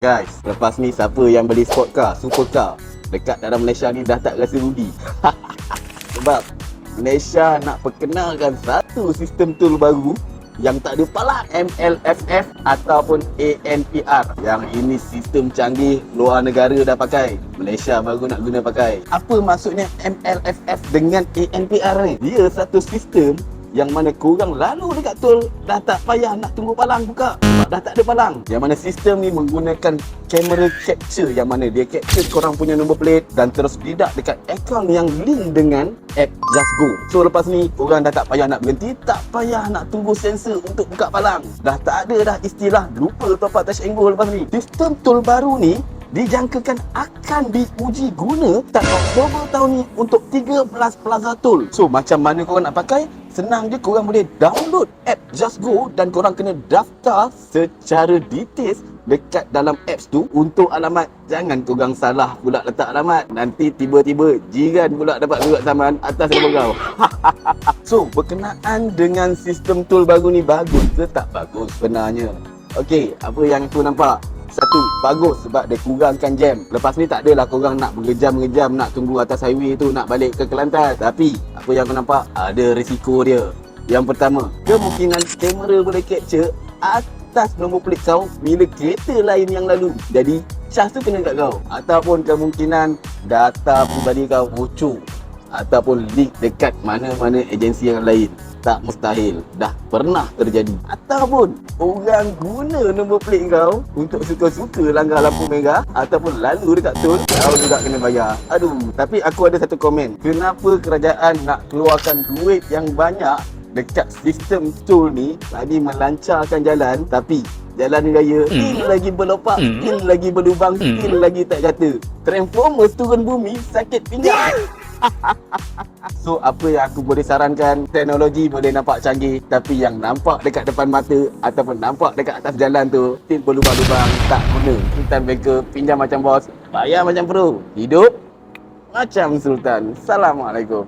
Guys, lepas ni siapa yang beli sport car, supercar dekat dalam Malaysia ni dah tak rasa rudi. Sebab Malaysia nak perkenalkan satu sistem tool baru yang tak ada palang, MLFF ataupun ANPR. Yang ini sistem canggih, luar negara dah pakai, Malaysia baru nak guna pakai. Apa maksudnya MLFF dengan ANPR ni? Dia satu sistem yang mana korang lalu dekat tol dah tak payah nak tunggu palang buka sebab dah tak ada palang. Yang mana sistem ni menggunakan kamera capture, yang mana dia capture korang punya number plate dan terus didak dekat akaun yang link dengan app Just Go. So lepas ni korang dah tak payah nak berhenti, tak payah nak tunggu sensor untuk buka palang. Dah tak ada dah istilah lupa top up touch and go lepas ni. Sistem tol baru ni dijangkakan akan diuji guna start Oktober tahun ni untuk 13 plaza tol. So macam mana korang nak pakai? Senang je, korang boleh download app Just Go dan korang kena daftar secara details dekat dalam apps tu untuk alamat. Jangan korang salah pula letak alamat, nanti tiba-tiba jiran pula dapat surat saman atas nama kau. So berkenaan dengan sistem tol baru ni, bagus ke tak bagus sebenarnya? Okey, apa yang aku nampak? Satu, bagus sebab dia kurangkan jam. Lepas ni tak adalah korang nak berjam-jam nak tunggu atas highway tu nak balik ke Kelantan. Tapi apa yang aku nampak, ada risiko dia. Yang pertama, kemungkinan kamera boleh capture atas nombor plate kau bila kereta lain yang lalu. Jadi cas tu kena kat kau. Ataupun kemungkinan data peribadi kau bocor ataupun leak dekat mana-mana agensi yang lain. Tak mustahil, dah pernah terjadi. Ataupun orang guna nombor plate kau untuk suka-suka langgar lampu merah ataupun lalu dekat tol, kau juga kena bayar. Aduh, tapi aku ada satu komen. Kenapa kerajaan nak keluarkan duit yang banyak dekat sistem tol ni bagi melancarkan jalan, tapi jalan raya still lagi berlopak, still lagi berlubang, still lagi tak jatuh. Transformers turun bumi sakit pinggang. So apa yang aku boleh sarankan, teknologi boleh nampak canggih, tapi yang nampak dekat depan mata ataupun nampak dekat atas jalan tu still berlubang-lubang, tak guna. Sultan Banker, pinjam macam bos, bayar macam pro, hidup macam Sultan. Assalamualaikum.